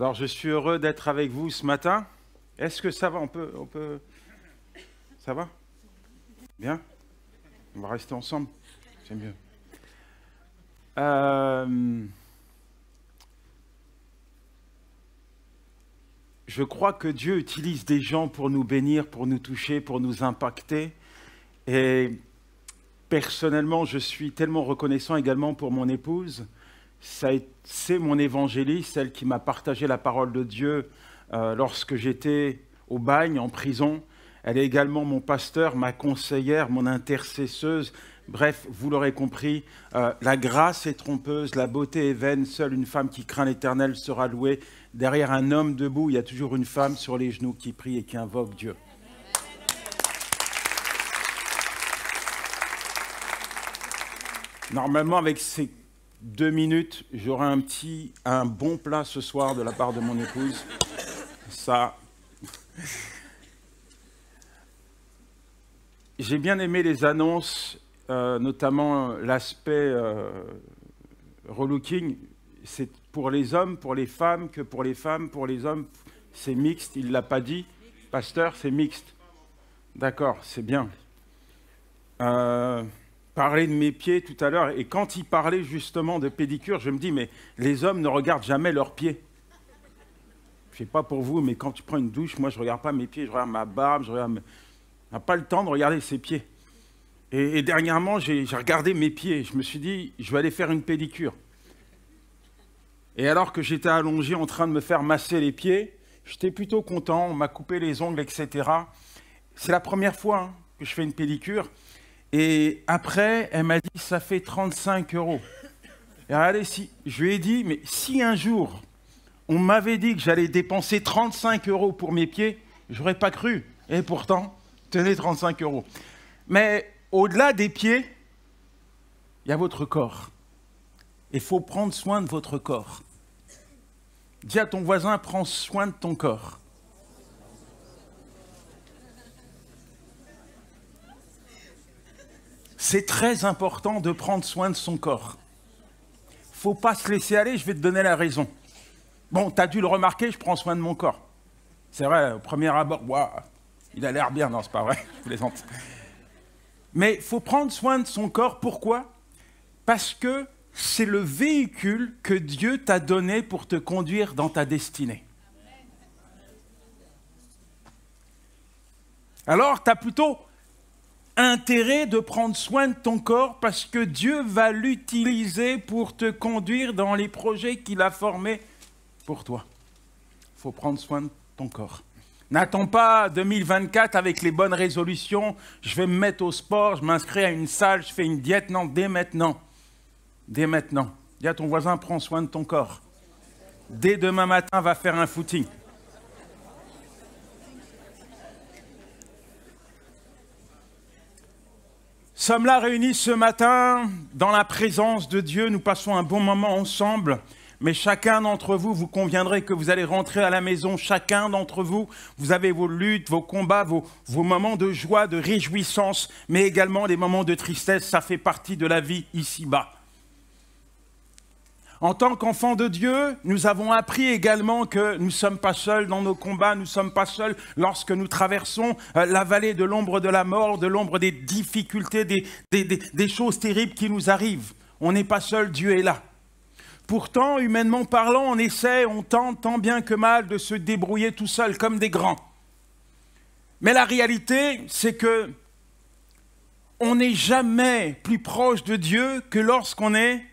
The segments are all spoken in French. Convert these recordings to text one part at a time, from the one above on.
Alors, je suis heureux d'être avec vous ce matin. Est-ce que ça va? On peut... Ça va? Bien? On va rester ensemble? C'est mieux. Je crois que Dieu utilise des gens pour nous bénir, pour nous toucher, pour nous impacter. Et personnellement, je suis tellement reconnaissant également pour mon épouse. C'est mon évangéliste, celle qui m'a partagé la parole de Dieu lorsque j'étais au bagne, en prison. Elle est également mon pasteur, ma conseillère, mon intercesseuse. Bref, vous l'aurez compris, la grâce est trompeuse, la beauté est vaine. Seule une femme qui craint l'Éternel sera louée. Derrière un homme debout, il y a toujours une femme sur les genoux qui prie et qui invoque Dieu. Normalement, avec ces 2 minutes, j'aurai un bon plat ce soir de la part de mon épouse. Ça. J'ai bien aimé les annonces, notamment l'aspect relooking. C'est pour les hommes, pour les femmes, que pour les femmes, pour les hommes, c'est mixte. Il ne l'a pas dit. Pasteur, c'est mixte. D'accord, c'est bien. Parler de mes pieds tout à l'heure, et quand il parlait justement de pédicure, je me dis, mais les hommes ne regardent jamais leurs pieds. Je ne sais pas pour vous, mais quand tu prends une douche, moi je ne regarde pas mes pieds, je regarde ma barbe, on n'a pas le temps de regarder ses pieds. Et dernièrement, j'ai regardé mes pieds, je me suis dit, je vais aller faire une pédicure. Et alors que j'étais allongé en train de me faire masser les pieds, j'étais plutôt content, on m'a coupé les ongles, etc. C'est la première fois que je fais une pédicure. Et après, elle m'a dit, ça fait 35 €. Et regardez, je lui ai dit, mais si un jour, on m'avait dit que j'allais dépenser 35 € pour mes pieds, je n'aurais pas cru. Et pourtant, tenez 35 €. Mais au-delà des pieds, il y a votre corps. Il faut prendre soin de votre corps. Dis à ton voisin, prends soin de ton corps. C'est très important de prendre soin de son corps. Il ne faut pas se laisser aller, je vais te donner la raison. Bon, tu as dû le remarquer, je prends soin de mon corps. C'est vrai, au premier abord, wow, il a l'air bien, non, c'est pas vrai, je plaisante. Mais il faut prendre soin de son corps, pourquoi? Parce que c'est le véhicule que Dieu t'a donné pour te conduire dans ta destinée. Alors, tu as plutôt intérêt de prendre soin de ton corps parce que Dieu va l'utiliser pour te conduire dans les projets qu'il a formés pour toi. Il faut prendre soin de ton corps. N'attends pas 2024 avec les bonnes résolutions. Je vais me mettre au sport, je m'inscris à une salle, je fais une diète. Non, dès maintenant. Dès maintenant. Dis à ton voisin, prends soin de ton corps. Dès demain matin, va faire un footing. Nous sommes là réunis ce matin dans la présence de Dieu. Nous passons un bon moment ensemble. Mais chacun d'entre vous, vous conviendrez que vous allez rentrer à la maison. Chacun d'entre vous, vous avez vos luttes, vos combats, vos moments de joie, de réjouissance, mais également des moments de tristesse. Ça fait partie de la vie ici-bas. En tant qu'enfants de Dieu, nous avons appris également que nous ne sommes pas seuls dans nos combats, nous ne sommes pas seuls lorsque nous traversons la vallée de l'ombre de la mort, de l'ombre des difficultés, des choses terribles qui nous arrivent. On n'est pas seuls, Dieu est là. Pour,tant humainement parlant, on essaie, on tente tant bien que mal de se débrouiller tout seul comme des grands. Mais la réalité, c'est que on n'est jamais plus proche de Dieu que lorsqu'on est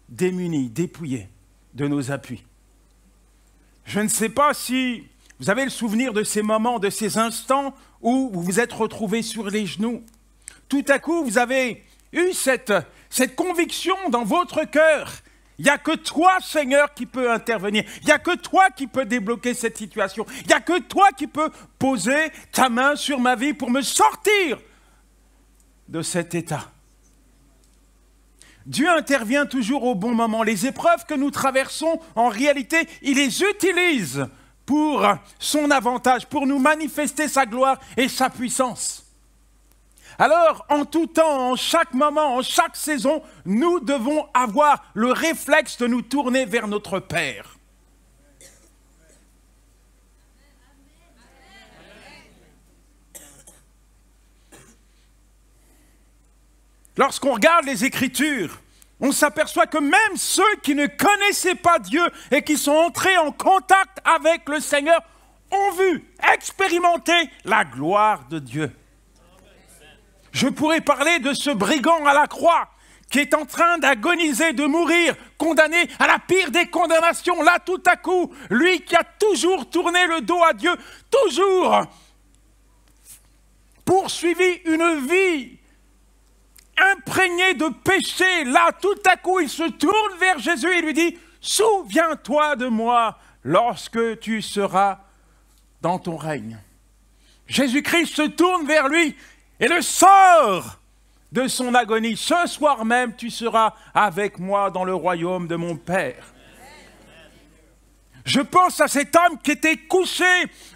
démunis, dépouillés de nos appuis. Je ne sais pas si vous avez le souvenir de ces moments, de ces instants où vous vous êtes retrouvés sur les genoux. Tout à coup, vous avez eu cette conviction dans votre cœur. Il n'y a que toi, Seigneur, qui peut intervenir. Il n'y a que toi qui peux débloquer cette situation. Il n'y a que toi qui peux poser ta main sur ma vie pour me sortir de cet état. Dieu intervient toujours au bon moment. Les épreuves que nous traversons, en réalité, il les utilise pour son avantage, pour nous manifester sa gloire et sa puissance. Alors, en tout temps, en chaque moment, en chaque saison, nous devons avoir le réflexe de nous tourner vers notre Père. Lorsqu'on regarde les Écritures, on s'aperçoit que même ceux qui ne connaissaient pas Dieu et qui sont entrés en contact avec le Seigneur ont vu, expérimenté la gloire de Dieu. Je pourrais parler de ce brigand à la croix qui est en train d'agoniser, de mourir, condamné à la pire des condamnations. Là, tout à coup, lui qui a toujours tourné le dos à Dieu, toujours poursuivi une vie imprégné de péché, là, tout à coup, il se tourne vers Jésus et lui dit, « Souviens-toi de moi lorsque tu seras dans ton règne. » Jésus-Christ se tourne vers lui et le sort de son agonie. « Ce soir même, tu seras avec moi dans le royaume de mon Père. » Je pense à cet homme qui était couché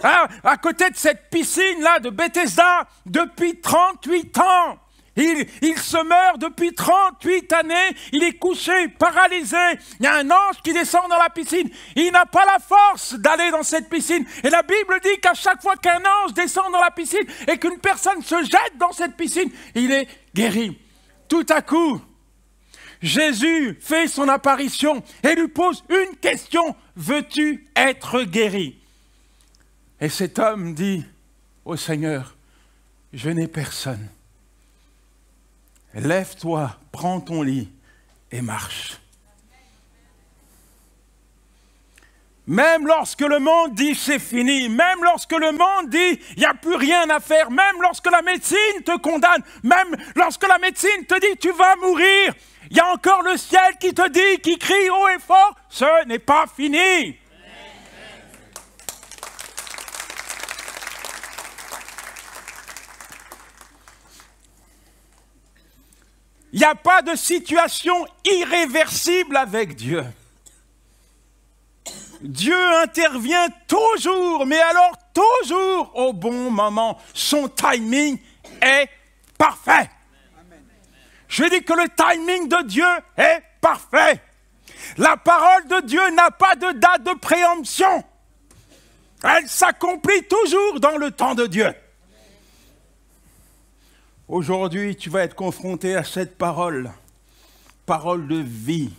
à côté de cette piscine-là de Bethesda depuis 38 ans. Il se meurt depuis 38 années, il est couché, paralysé. Il y a un ange qui descend dans la piscine. Il n'a pas la force d'aller dans cette piscine. Et la Bible dit qu'à chaque fois qu'un ange descend dans la piscine et qu'une personne se jette dans cette piscine, il est guéri. Tout à coup, Jésus fait son apparition et lui pose une question. Veux-tu être guéri? Et cet homme dit au Seigneur, je n'ai personne. Lève-toi, prends ton lit et marche. Même lorsque le monde dit c'est fini, même lorsque le monde dit il n'y a plus rien à faire, même lorsque la médecine te condamne, même lorsque la médecine te dit tu vas mourir, il y a encore le ciel qui te dit, qui crie haut et fort, ce n'est pas fini. Il n'y a pas de situation irréversible avec Dieu. Dieu intervient toujours, mais alors toujours au bon moment. Son timing est parfait. Je dis que le timing de Dieu est parfait. La parole de Dieu n'a pas de date de préemption. Elle s'accomplit toujours dans le temps de Dieu. Aujourd'hui, tu vas être confronté à cette parole, parole de vie.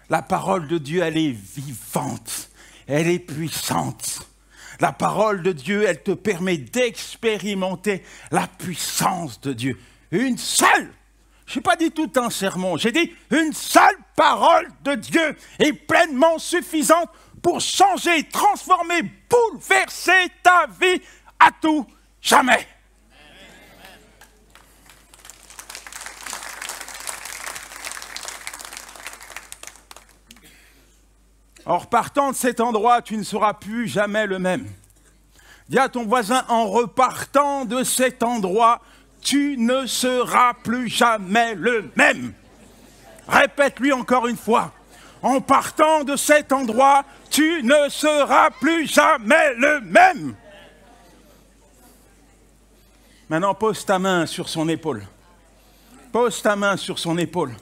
La parole de Dieu, elle est vivante, elle est puissante. La parole de Dieu, elle te permet d'expérimenter la puissance de Dieu. Une seule, je n'ai pas dit tout un sermon, j'ai dit une seule parole de Dieu est pleinement suffisante pour changer, transformer, bouleverser ta vie à tout jamais. Or, partant de cet endroit, tu ne seras plus jamais le même. Dis à ton voisin, en repartant de cet endroit, tu ne seras plus jamais le même. Répète-lui encore une fois. En partant de cet endroit, tu ne seras plus jamais le même. Maintenant, pose ta main sur son épaule. Pose ta main sur son épaule.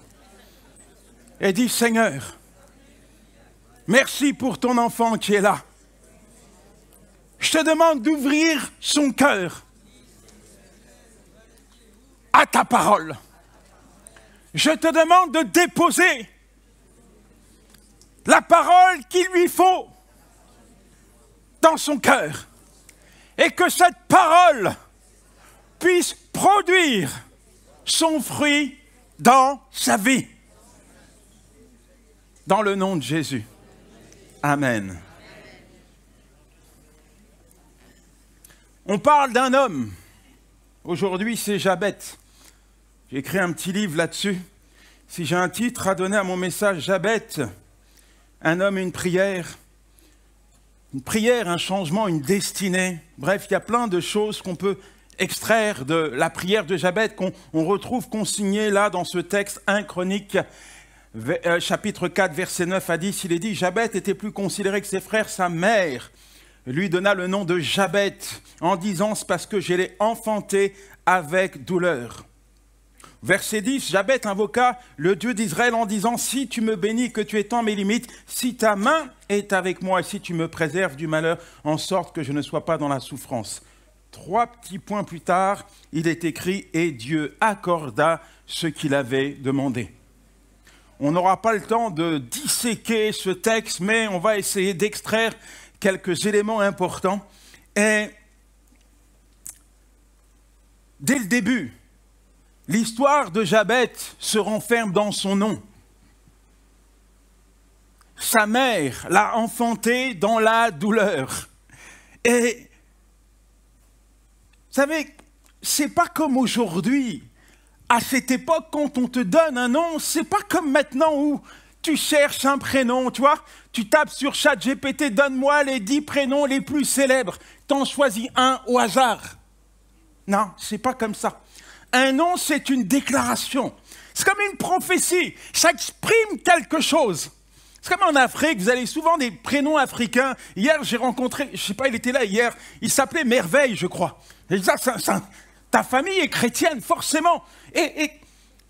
Et dis, Seigneur, merci pour ton enfant qui est là. Je te demande d'ouvrir son cœur à ta parole. Je te demande de déposer la parole qu'il lui faut dans son cœur. Et que cette parole puisse produire son fruit dans sa vie. Dans le nom de Jésus. Amen. On parle d'un homme. Aujourd'hui, c'est Jabet. J'ai écrit un petit livre là-dessus. Si j'ai un titre à donner à mon message, Jabet, un homme, une prière, un changement, une destinée. Bref, il y a plein de choses qu'on peut extraire de la prière de Jabet, qu'on retrouve consignée là dans ce texte 1 Chroniques, chapitre 4, verset 9 à 10, il est dit, Jabet était plus considéré que ses frères, sa mère lui donna le nom de Jabet, en disant, c'est parce que je l'ai enfanté avec douleur. Verset 10, Jabet invoqua le Dieu d'Israël en disant, si tu me bénis, que tu étends mes limites, si ta main est avec moi, et si tu me préserves du malheur, en sorte que je ne sois pas dans la souffrance. 3 petits points plus tard, il est écrit « Et Dieu accorda ce qu'il avait demandé ». On n'aura pas le temps de disséquer ce texte, mais on va essayer d'extraire quelques éléments importants. Et dès le début, l'histoire de Jabez se renferme dans son nom. Sa mère l'a enfanté dans la douleur. Et vous savez, c'est pas comme aujourd'hui. À cette époque, quand on te donne un nom, c'est pas comme maintenant où tu cherches un prénom, tu vois. Tu tapes sur ChatGPT, donne-moi les 10 prénoms les plus célèbres. T'en choisis un au hasard. Non, c'est pas comme ça. Un nom, c'est une déclaration. C'est comme une prophétie. Ça exprime quelque chose. C'est comme en Afrique, vous avez souvent des prénoms africains. Hier, j'ai rencontré, je sais pas, il était là hier, il s'appelait Merveille, je crois. Et ça, ta famille est chrétienne, forcément. Et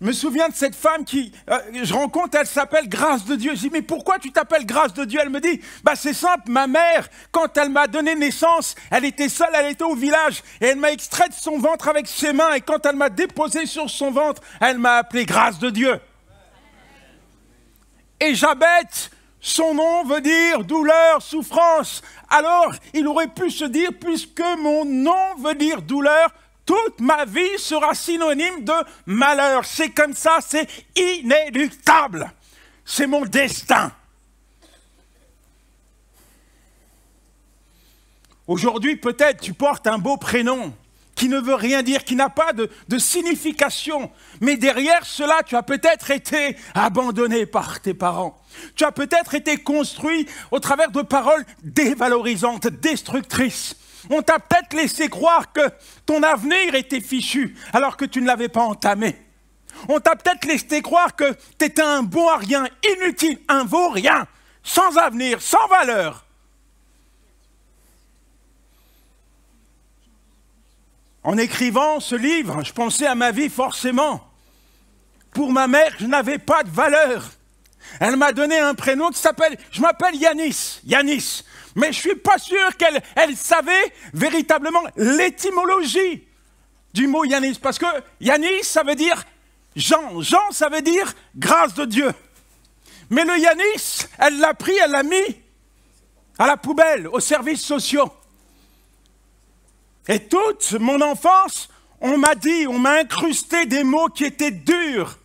je me souviens de cette femme qui, je rencontre, elle s'appelle Grâce de Dieu. Je dis, mais pourquoi tu t'appelles Grâce de Dieu? Elle me dit, bah c'est simple, ma mère, quand elle m'a donné naissance, elle était seule, elle était au village, et elle m'a extrait de son ventre avec ses mains, et quand elle m'a déposé sur son ventre, elle m'a appelé Grâce de Dieu. Et Jabez, son nom veut dire douleur, souffrance. Alors, il aurait pu se dire, puisque mon nom veut dire douleur, toute ma vie sera synonyme de malheur. C'est comme ça, c'est inéluctable. C'est mon destin. Aujourd'hui, peut-être, tu portes un beau prénom qui ne veut rien dire, qui n'a pas de signification. Mais derrière cela, tu as peut-être été abandonné par tes parents. Tu as peut-être été construit au travers de paroles dévalorisantes, destructrices. On t'a peut-être laissé croire que ton avenir était fichu, alors que tu ne l'avais pas entamé. On t'a peut-être laissé croire que tu étais un bon à rien, inutile, un vaut-rien, sans avenir, sans valeur. En écrivant ce livre, je pensais à ma vie forcément. Pour ma mère, je n'avais pas de valeur. Elle m'a donné un prénom qui s'appelle, je m'appelle Yanis, Yanis. Mais je ne suis pas sûr qu'elle savait véritablement l'étymologie du mot Yanis. Parce que Yanis, ça veut dire Jean. Jean, ça veut dire grâce de Dieu. Mais le Yanis, elle l'a pris, elle l'a mis à la poubelle, aux services sociaux. Et toute mon enfance, on m'a incrusté des mots qui étaient durs,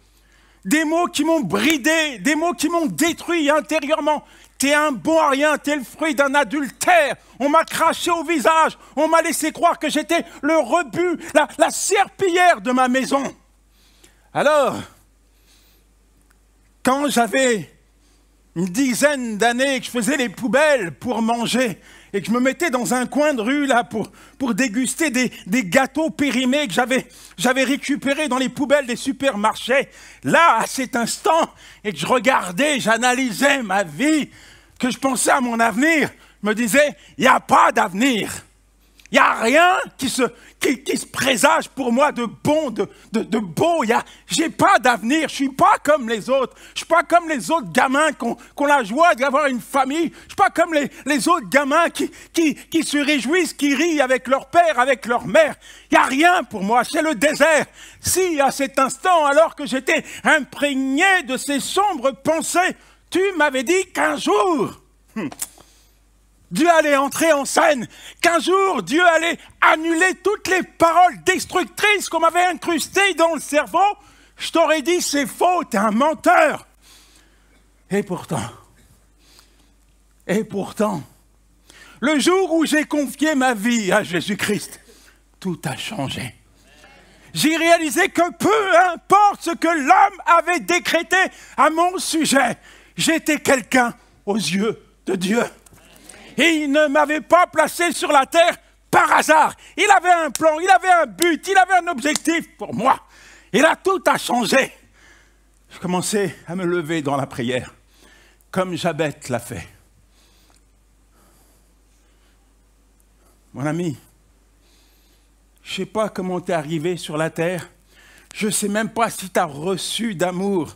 des mots qui m'ont bridé, des mots qui m'ont détruit intérieurement. T'es un bon à rien, t'es le fruit d'un adultère. On m'a craché au visage, on m'a laissé croire que j'étais le rebut, la serpillière de ma maison. Alors, quand j'avais une dizaine d'années et que je faisais les poubelles pour manger, et que je me mettais dans un coin de rue là pour déguster des gâteaux périmés que j'avais récupérés dans les poubelles des supermarchés. Là, à cet instant, et que je regardais, j'analysais ma vie, que je pensais à mon avenir, je me disais, il n'y a pas d'avenir. Il n'y a rien qui se présage pour moi de bon, de beau. J'ai pas d'avenir. Je suis pas comme les autres. Je suis pas comme les autres gamins qui ont la joie d'avoir une famille. Je suis pas comme les autres gamins qui se réjouissent, qui rient avec leur père, avec leur mère. Il n'y a rien pour moi. C'est le désert. Si, à cet instant, alors que j'étais imprégné de ces sombres pensées, tu m'avais dit qu'un jour, Dieu allait entrer en scène, qu'un jour, Dieu allait annuler toutes les paroles destructrices qu'on m'avait incrustées dans le cerveau, je t'aurais dit, c'est faux, t'es un menteur. Et pourtant, le jour où j'ai confié ma vie à Jésus-Christ, tout a changé. J'ai réalisé que peu importe ce que l'homme avait décrété à mon sujet, j'étais quelqu'un aux yeux de Dieu. Et il ne m'avait pas placé sur la terre par hasard. Il avait un plan, il avait un but, il avait un objectif pour moi. Et là, tout a changé. Je commençais à me lever dans la prière, comme Jabez l'a fait. Mon ami, je ne sais pas comment tu es arrivé sur la terre. Je ne sais même pas si tu as reçu d'amour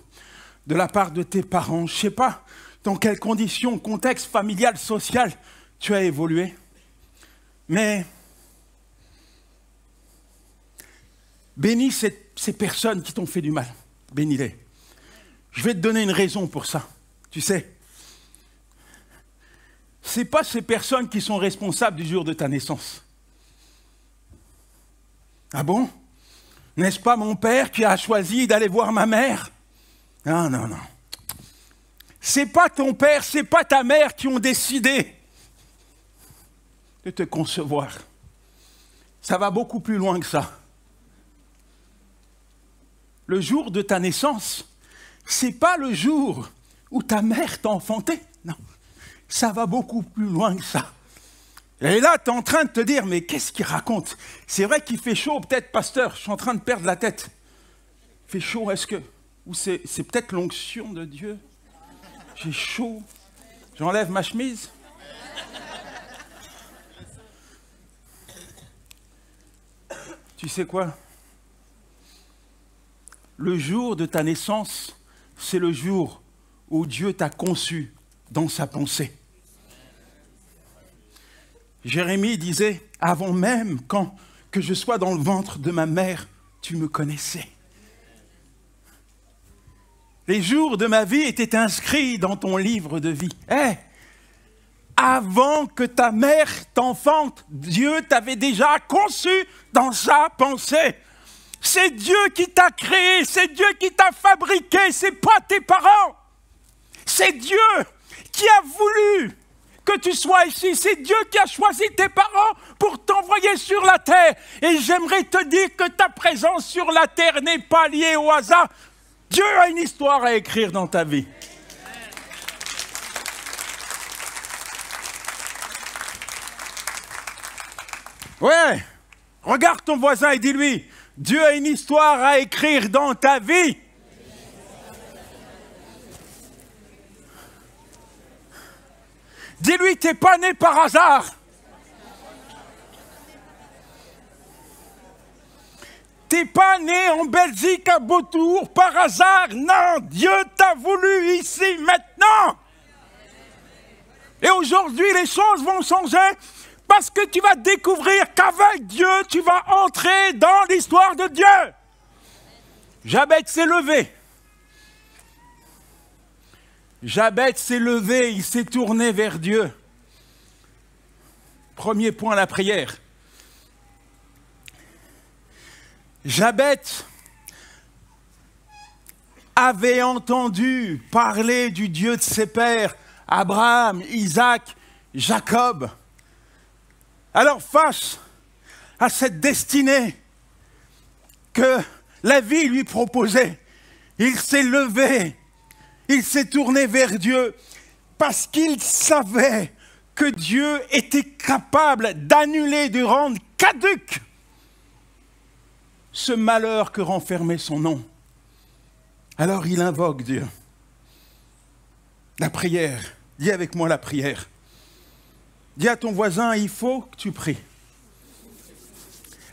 de la part de tes parents. Je ne sais pas dans quelles conditions, contexte familial, social, tu as évolué. Mais Bénis ces personnes qui t'ont fait du mal. Bénis-les. Je vais te donner une raison pour ça. Tu sais, ce n'est pas ces personnes qui sont responsables du jour de ta naissance. Ah bon? N'est-ce pas mon père qui a choisi d'aller voir ma mère? Non, non, non. C'est pas ton père, c'est pas ta mère qui ont décidé de te concevoir. Ça va beaucoup plus loin que ça. Le jour de ta naissance, c'est pas le jour où ta mère t'a enfanté. Non, ça va beaucoup plus loin que ça. Et là, tu es en train de te dire, mais qu'est-ce qu'il raconte? C'est vrai qu'il fait chaud, peut-être, pasteur, je suis en train de perdre la tête. Il fait chaud, est-ce que... Ou c'est peut-être l'onction de Dieu? J'ai chaud. J'enlève ma chemise. Tu sais quoi? Le jour de ta naissance, c'est le jour où Dieu t'a conçu dans sa pensée. Jérémie disait, avant même que je sois dans le ventre de ma mère, tu me connaissais. Les jours de ma vie étaient inscrits dans ton livre de vie. Avant que ta mère t'enfante, Dieu t'avait déjà conçu dans sa pensée. C'est Dieu qui t'a créé, c'est Dieu qui t'a fabriqué, c'est pas tes parents. C'est Dieu qui a voulu que tu sois ici. C'est Dieu qui a choisi tes parents pour t'envoyer sur la terre. Et j'aimerais te dire que ta présence sur la terre n'est pas liée au hasard. Dieu a une histoire à écrire dans ta vie. Ouais, regarde ton voisin et dis-lui, Dieu a une histoire à écrire dans ta vie. Dis-lui, t'es pas né par hasard. T'es pas né en Belgique à Beautour par hasard. Non, Dieu t'a voulu ici, maintenant. Et aujourd'hui, les choses vont changer parce que tu vas découvrir qu'avec Dieu, tu vas entrer dans l'histoire de Dieu. Jabez s'est levé. Jabez s'est levé, il s'est tourné vers Dieu. Premier point, la prière. Jabez avait entendu parler du Dieu de ses pères, Abraham, Isaac, Jacob. Alors face à cette destinée que la vie lui proposait, il s'est levé, il s'est tourné vers Dieu parce qu'il savait que Dieu était capable d'annuler, de rendre caduc ce malheur que renfermait son nom. Alors il invoque Dieu. La prière. Dis avec moi la prière. Dis à ton voisin, il faut que tu pries.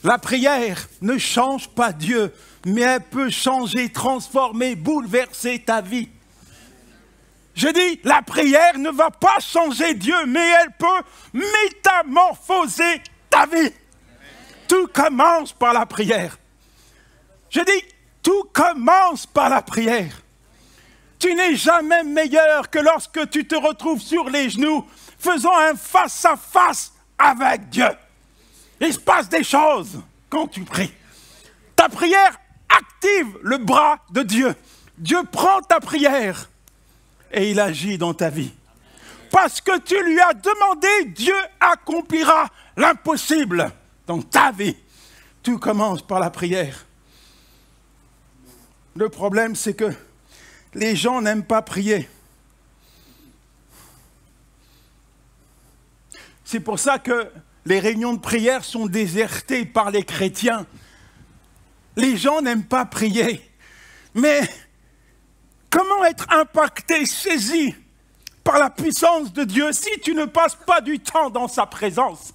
La prière ne change pas Dieu, mais elle peut changer, transformer, bouleverser ta vie. Je dis, la prière ne va pas changer Dieu, mais elle peut métamorphoser ta vie. Tout commence par la prière. Je dis, tout commence par la prière. Tu n'es jamais meilleur que lorsque tu te retrouves sur les genoux, faisant un face-à-face avec Dieu. Il se passe des choses quand tu pries. Ta prière active le bras de Dieu. Dieu prend ta prière et il agit dans ta vie. Parce que tu lui as demandé, Dieu accomplira l'impossible dans ta vie. Tout commence par la prière. Le problème, c'est que les gens n'aiment pas prier. C'est pour ça que les réunions de prière sont désertées par les chrétiens. Les gens n'aiment pas prier. Mais comment être impacté, saisi par la puissance de Dieu si tu ne passes pas du temps dans sa présence?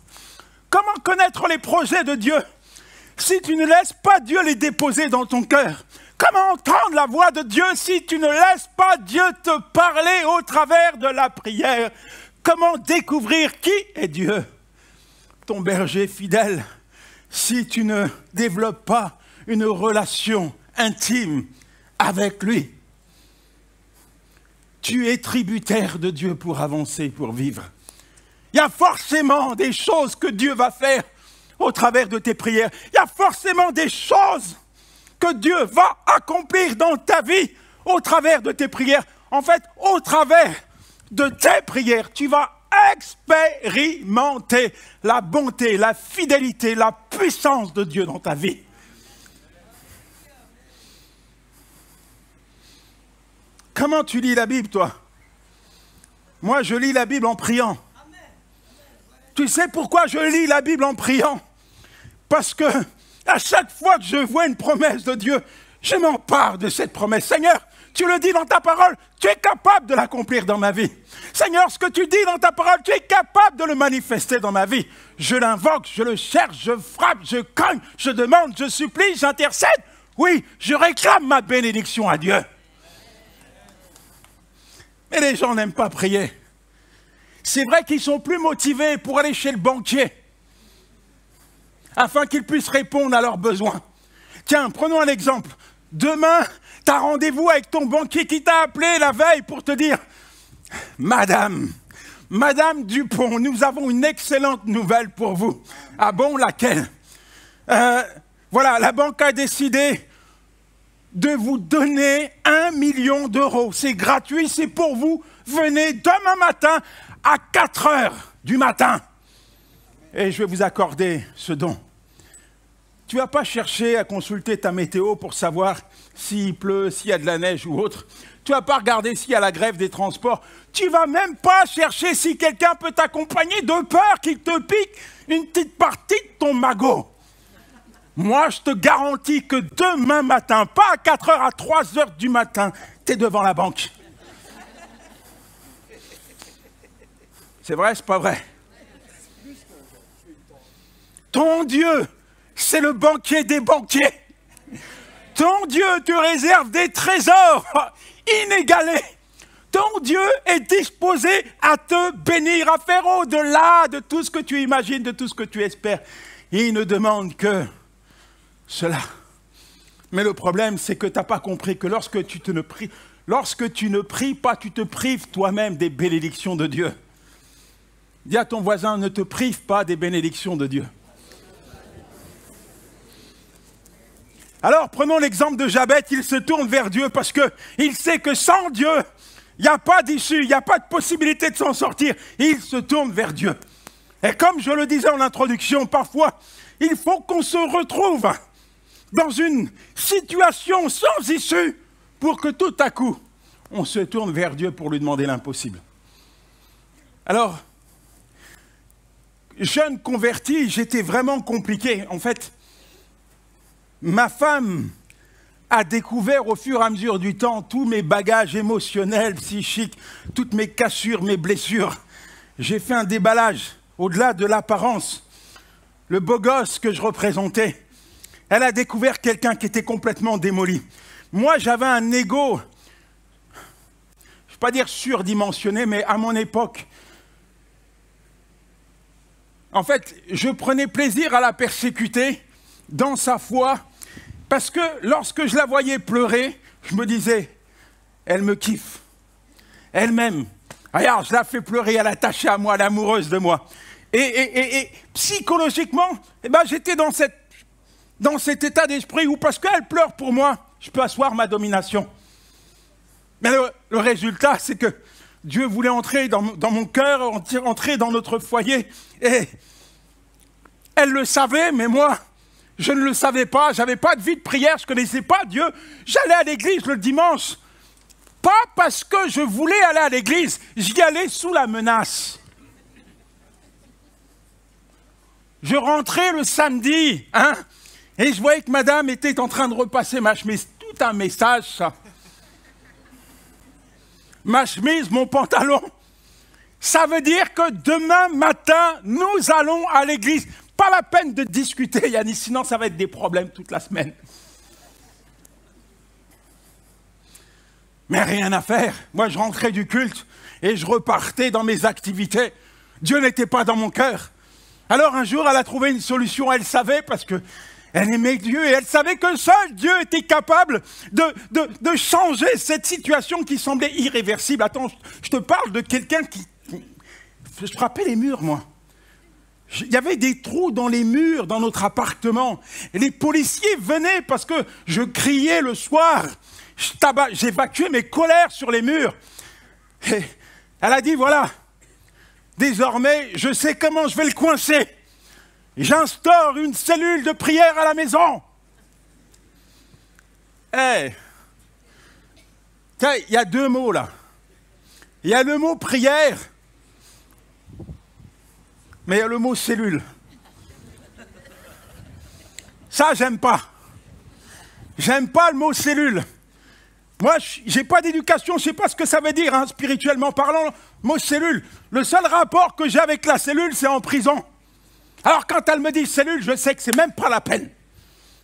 Comment connaître les projets de Dieu si tu ne laisses pas Dieu les déposer dans ton cœur? Comment entendre la voix de Dieu si tu ne laisses pas Dieu te parler au travers de la prière? Comment découvrir qui est Dieu, ton berger fidèle, si tu ne développes pas une relation intime avec lui. Tu es tributaire de Dieu pour avancer, pour vivre. Il y a forcément des choses que Dieu va faire au travers de tes prières. Il y a forcément des choses que Dieu va accomplir dans ta vie au travers de tes prières. En fait, au travers de tes prières, tu vas expérimenter la bonté, la fidélité, la puissance de Dieu dans ta vie. Comment tu lis la Bible, toi? Moi, je lis la Bible en priant. Tu sais pourquoi je lis la Bible en priant? Parce que à chaque fois que je vois une promesse de Dieu, je m'empare de cette promesse. Seigneur, tu le dis dans ta parole, tu es capable de l'accomplir dans ma vie. Seigneur, ce que tu dis dans ta parole, tu es capable de le manifester dans ma vie. Je l'invoque, je le cherche, je frappe, je cogne, je demande, je supplie, j'intercède. Oui, je réclame ma bénédiction à Dieu. Mais les gens n'aiment pas prier. C'est vrai qu'ils sont plus motivés pour aller chez le banquier, afin qu'ils puissent répondre à leurs besoins. Tiens, prenons un exemple. Demain, tu as rendez-vous avec ton banquier qui t'a appelé la veille pour te dire « Madame Dupont, nous avons une excellente nouvelle pour vous. » Ah bon, laquelle? Voilà, la banque a décidé de vous donner 1 million d'euros. C'est gratuit, c'est pour vous. Venez demain matin à 4 heures du matin. Et je vais vous accorder ce don. Tu ne vas pas chercher à consulter ta météo pour savoir s'il pleut, s'il y a de la neige ou autre. Tu ne vas pas regarder s'il y a la grève des transports. Tu ne vas même pas chercher si quelqu'un peut t'accompagner de peur qu'il te pique une petite partie de ton magot. Moi, je te garantis que demain matin, pas à 4 heures, à 3 heures du matin, tu es devant la banque. C'est vrai, c'est pas vrai? Ton Dieu, c'est le banquier des banquiers. Ton Dieu te réserve des trésors inégalés. Ton Dieu est disposé à te bénir, à faire au-delà de tout ce que tu imagines, de tout ce que tu espères. Il ne demande que cela. Mais le problème, c'est que tu n'as pas compris que lorsque tu ne pries pas, tu te prives toi-même des bénédictions de Dieu. Dis à ton voisin, ne te prive pas des bénédictions de Dieu. Alors, prenons l'exemple de Jabez, il se tourne vers Dieu parce qu'il sait que sans Dieu, il n'y a pas d'issue, il n'y a pas de possibilité de s'en sortir. Il se tourne vers Dieu. Et comme je le disais en introduction, parfois, il faut qu'on se retrouve dans une situation sans issue pour que tout à coup, on se tourne vers Dieu pour lui demander l'impossible. Alors, jeune converti, j'étais vraiment compliqué. En fait, ma femme a découvert au fur et à mesure du temps tous mes bagages émotionnels, psychiques, toutes mes cassures, mes blessures. J'ai fait un déballage au-delà de l'apparence. Le beau gosse que je représentais, elle a découvert quelqu'un qui était complètement démoli. Moi, j'avais un ego, je ne vais pas dire surdimensionné, mais à mon époque, en fait, je prenais plaisir à la persécuter dans sa foi, parce que lorsque je la voyais pleurer, je me disais, elle me kiffe, elle m'aime. Regarde, je la fais pleurer, elle est attachée à moi, elle est amoureuse de moi. Et psychologiquement, eh ben, j'étais dans cet état d'esprit où, parce qu'elle pleure pour moi, je peux asseoir ma domination. Mais le résultat, c'est que Dieu voulait entrer dans mon cœur, entrer dans notre foyer. Et elle le savait, mais moi, je ne le savais pas. Je n'avais pas de vie de prière, je ne connaissais pas Dieu. J'allais à l'église le dimanche. Pas parce que je voulais aller à l'église, j'y allais sous la menace. Je rentrais le samedi, et je voyais que madame était en train de repasser ma chemise. Tout un message, ça. Ma chemise, mon pantalon. Ça veut dire que demain matin, nous allons à l'église. Pas la peine de discuter, Yannis, sinon ça va être des problèmes toute la semaine. Mais rien à faire. Moi, je rentrais du culte et je repartais dans mes activités. Dieu n'était pas dans mon cœur. Alors un jour, elle a trouvé une solution, elle savait, parce qu'elle Elle aimait Dieu et elle savait que seul Dieu était capable de changer cette situation qui semblait irréversible. Attends, je te parle de quelqu'un qui... Je frappais les murs, moi. Il y avait des trous dans les murs dans notre appartement. Et les policiers venaient parce que je criais le soir. J'évacuais mes colères sur les murs. Et elle a dit, voilà, désormais, je sais comment je vais le coincer. J'instaure une cellule de prière à la maison. Il y a deux mots là. Il y a le mot prière, mais il y a le mot cellule. Ça, j'aime pas. J'aime pas le mot cellule. Moi, j'ai pas d'éducation, je sais pas ce que ça veut dire, hein, spirituellement parlant. Mot cellule. Le seul rapport que j'ai avec la cellule, c'est en prison. Alors quand elle me dit cellule, je sais que c'est même pas la peine.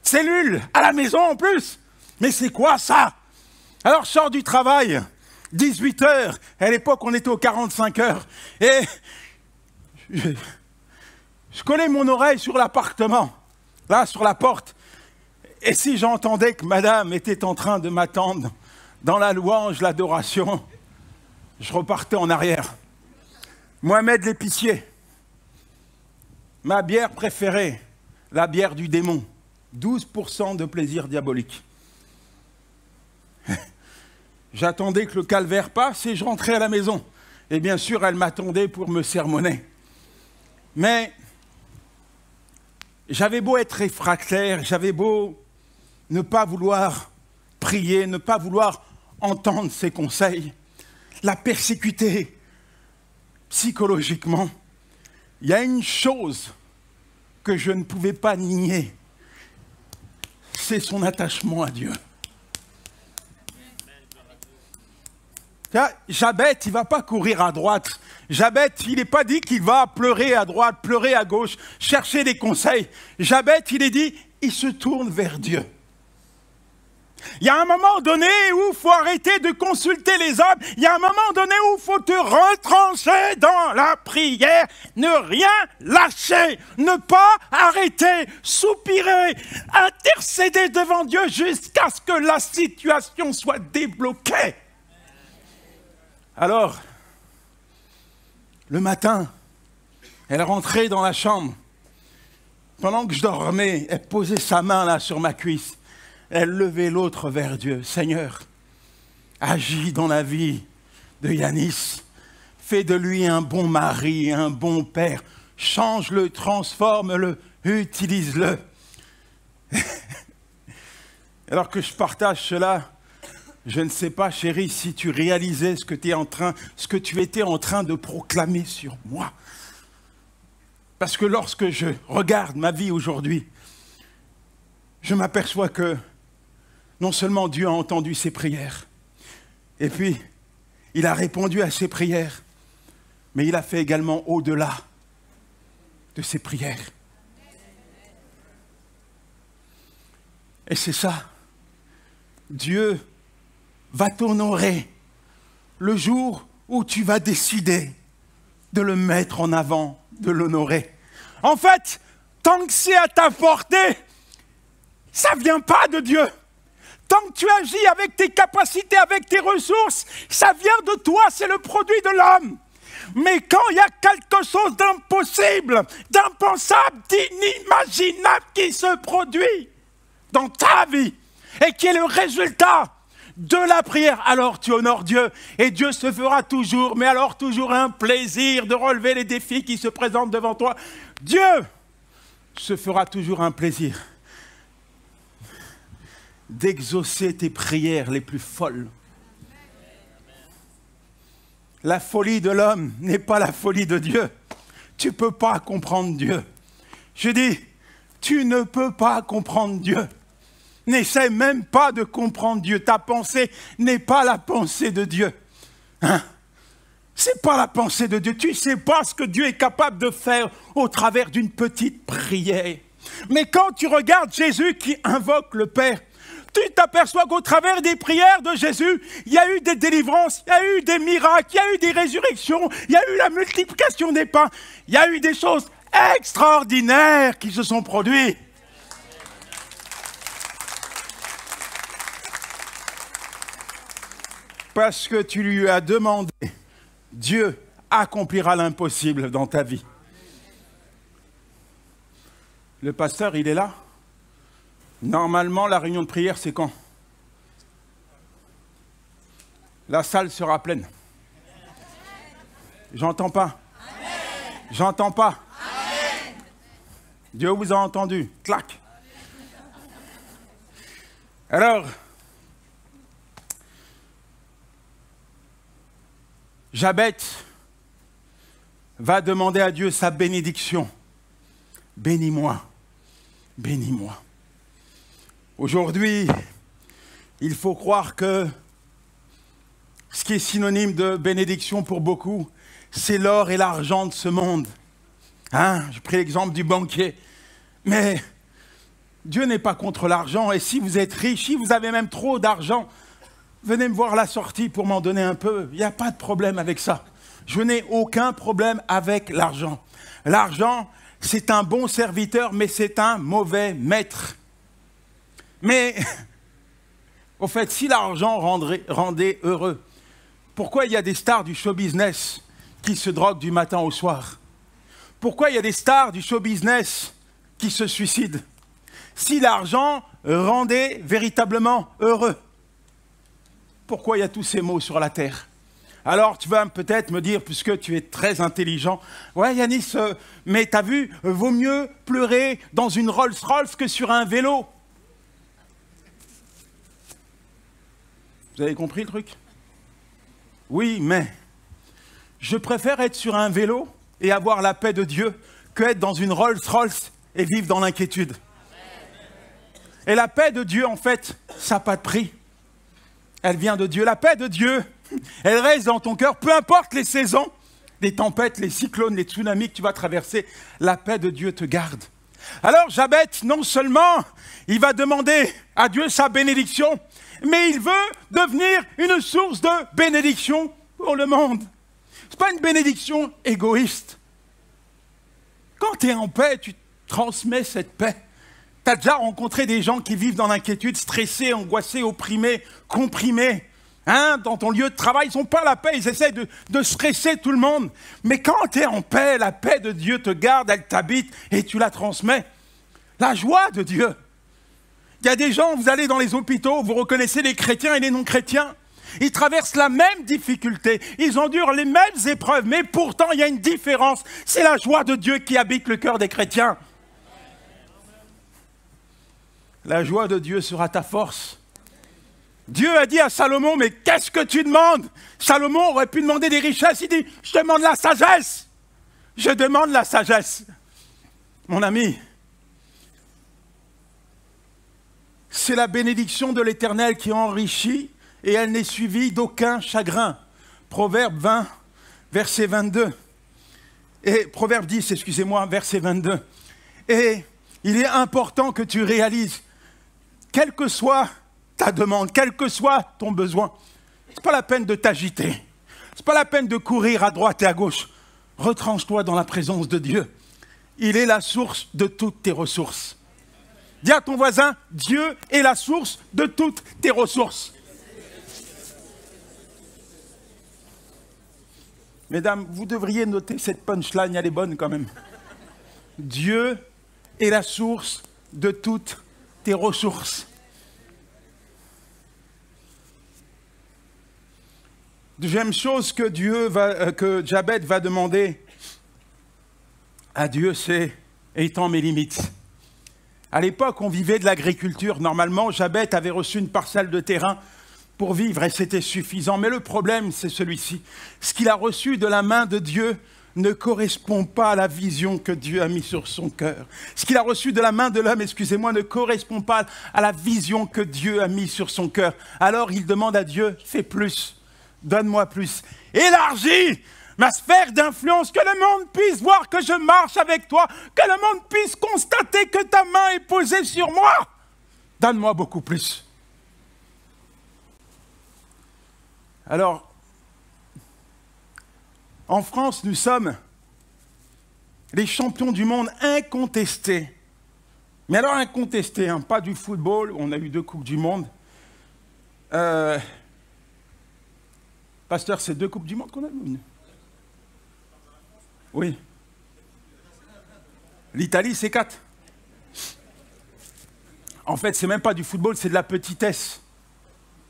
Cellule, à la maison en plus. Mais c'est quoi ça? Alors je sors du travail, 18 heures. À l'époque, on était aux 45 heures. Et je collais mon oreille sur l'appartement, là, sur la porte. Et si j'entendais que madame était en train de m'attendre dans la louange, l'adoration, je repartais en arrière. Mohamed l'épicier. Ma bière préférée, la bière du démon, 12% de plaisir diabolique. J'attendais que le calvaire passe et je rentrais à la maison. Et bien sûr, elle m'attendait pour me sermonner. Mais j'avais beau être réfractaire, j'avais beau ne pas vouloir prier, ne pas vouloir entendre ses conseils, la persécuter psychologiquement. Il y a une chose que je ne pouvais pas nier, c'est son attachement à Dieu. Jabet, il ne va pas courir à droite. Jabet, il n'est pas dit qu'il va pleurer à droite, pleurer à gauche, chercher des conseils. Jabet, il est dit, il se tourne vers Dieu. Il y a un moment donné où il faut arrêter de consulter les hommes. Il y a un moment donné où il faut te retrancher dans la prière. Ne rien lâcher. Ne pas arrêter. Soupirer. Intercéder devant Dieu jusqu'à ce que la situation soit débloquée. Alors, le matin, elle rentrait dans la chambre. Pendant que je dormais, elle posait sa main là sur ma cuisse. Elle levait l'autre vers Dieu. Seigneur, agis dans la vie de Yanis. Fais de lui un bon mari, un bon père. Change-le, transforme-le, utilise-le. Alors que je partage cela, je ne sais pas, chérie, si tu réalisais ce que tu étais en train de proclamer sur moi. Parce que lorsque je regarde ma vie aujourd'hui, je m'aperçois que non seulement Dieu a entendu ses prières, et puis il a répondu à ses prières, mais il a fait également au-delà de ses prières. Et c'est ça. Dieu va t'honorer le jour où tu vas décider de le mettre en avant, de l'honorer. En fait, tant que c'est à ta portée, ça ne vient pas de Dieu. Tant que tu agis avec tes capacités, avec tes ressources, ça vient de toi, c'est le produit de l'homme. Mais quand il y a quelque chose d'impossible, d'impensable, d'inimaginable qui se produit dans ta vie et qui est le résultat de la prière, alors tu honores Dieu et Dieu se fera toujours, mais alors toujours un plaisir de relever les défis qui se présentent devant toi. Dieu se fera toujours un plaisir d'exaucer tes prières les plus folles. La folie de l'homme n'est pas la folie de Dieu. Tu ne peux pas comprendre Dieu. Je dis, tu ne peux pas comprendre Dieu. N'essaie même pas de comprendre Dieu. Ta pensée n'est pas la pensée de Dieu. Hein? C'est pas la pensée de Dieu. Tu ne sais pas ce que Dieu est capable de faire au travers d'une petite prière. Mais quand tu regardes Jésus qui invoque le Père, tu t'aperçois qu'au travers des prières de Jésus, il y a eu des délivrances, il y a eu des miracles, il y a eu des résurrections, il y a eu la multiplication des pains, il y a eu des choses extraordinaires qui se sont produites. Parce que tu lui as demandé, Dieu accomplira l'impossible dans ta vie. Le pasteur, il est là? Normalement, la réunion de prière, c'est quand? La salle sera pleine. J'entends pas. J'entends pas. Dieu vous a entendu. Clac. Alors, Jabet va demander à Dieu sa bénédiction. Bénis-moi, bénis-moi. Aujourd'hui, il faut croire que ce qui est synonyme de bénédiction pour beaucoup, c'est l'or et l'argent de ce monde. Hein? J'ai pris l'exemple du banquier. Mais Dieu n'est pas contre l'argent. Et si vous êtes riche, si vous avez même trop d'argent, venez me voir à la sortie pour m'en donner un peu. Il n'y a pas de problème avec ça. Je n'ai aucun problème avec l'argent. L'argent, c'est un bon serviteur, mais c'est un mauvais maître. Mais, au fait, si l'argent rendait heureux, pourquoi il y a des stars du show business qui se droguent du matin au soir? Pourquoi il y a des stars du show business qui se suicident? Si l'argent rendait véritablement heureux, pourquoi il y a tous ces maux sur la terre? Alors tu vas peut-être me dire, puisque tu es très intelligent, ouais Yanis, mais t'as vu, vaut mieux pleurer dans une Rolls-Royce que sur un vélo. Vous avez compris le truc? Oui, mais je préfère être sur un vélo et avoir la paix de Dieu que être dans une Rolls-Royce et vivre dans l'inquiétude. Et la paix de Dieu, en fait, ça n'a pas de prix. Elle vient de Dieu. La paix de Dieu, elle reste dans ton cœur, peu importe les saisons, les tempêtes, les cyclones, les tsunamis que tu vas traverser, la paix de Dieu te garde. Alors Jabet, non seulement il va demander à Dieu sa bénédiction, mais il veut devenir une source de bénédiction pour le monde. Ce n'est pas une bénédiction égoïste. Quand tu es en paix, tu transmets cette paix. Tu as déjà rencontré des gens qui vivent dans l'inquiétude, stressés, angoissés, opprimés, comprimés. Hein, dans ton lieu de travail, ils n'ont pas la paix, ils essaient de stresser tout le monde. Mais quand tu es en paix, la paix de Dieu te garde, elle t'habite et tu la transmets. La joie de Dieu. Il y a des gens, vous allez dans les hôpitaux, vous reconnaissez les chrétiens et les non-chrétiens. Ils traversent la même difficulté, ils endurent les mêmes épreuves, mais pourtant il y a une différence. C'est la joie de Dieu qui habite le cœur des chrétiens. La joie de Dieu sera ta force. Dieu a dit à Salomon, mais qu'est-ce que tu demandes? Salomon aurait pu demander des richesses, il dit, je demande la sagesse. Je demande la sagesse. Mon ami, c'est la bénédiction de l'Éternel qui enrichit et elle n'est suivie d'aucun chagrin. Proverbe 20, verset 22. Et Proverbe 10, excusez-moi, verset 22. Et il est important que tu réalises, quelle que soit ta demande, quel que soit ton besoin, ce n'est pas la peine de t'agiter. Ce n'est pas la peine de courir à droite et à gauche. Retranche-toi dans la présence de Dieu. Il est la source de toutes tes ressources. Dis à ton voisin, Dieu est la source de toutes tes ressources. Mesdames, vous devriez noter cette punchline, elle est bonne quand même. Dieu est la source de toutes tes ressources. Deuxième chose que Jabet va demander à Dieu, c'est « étends mes limites ». À l'époque, on vivait de l'agriculture. Normalement, Jabet avait reçu une parcelle de terrain pour vivre et c'était suffisant. Mais le problème, c'est celui-ci. Ce qu'il a reçu de la main de Dieu ne correspond pas à la vision que Dieu a mise sur son cœur. Ce qu'il a reçu de la main de l'homme, excusez-moi, ne correspond pas à la vision que Dieu a mise sur son cœur. Alors il demande à Dieu, fais plus, donne-moi plus. Élargis ma sphère d'influence, que le monde puisse voir que je marche avec toi, que le monde puisse constater que ta main est posée sur moi. Donne-moi beaucoup plus. Alors, en France, nous sommes les champions du monde incontestés. Mais alors incontestés, hein, pas du football, on a eu 2 Coupes du Monde. Pasteur, c'est 2 Coupes du Monde qu'on a eu? Oui. L'Italie, c'est 4. En fait, c'est même pas du football, c'est de la petitesse.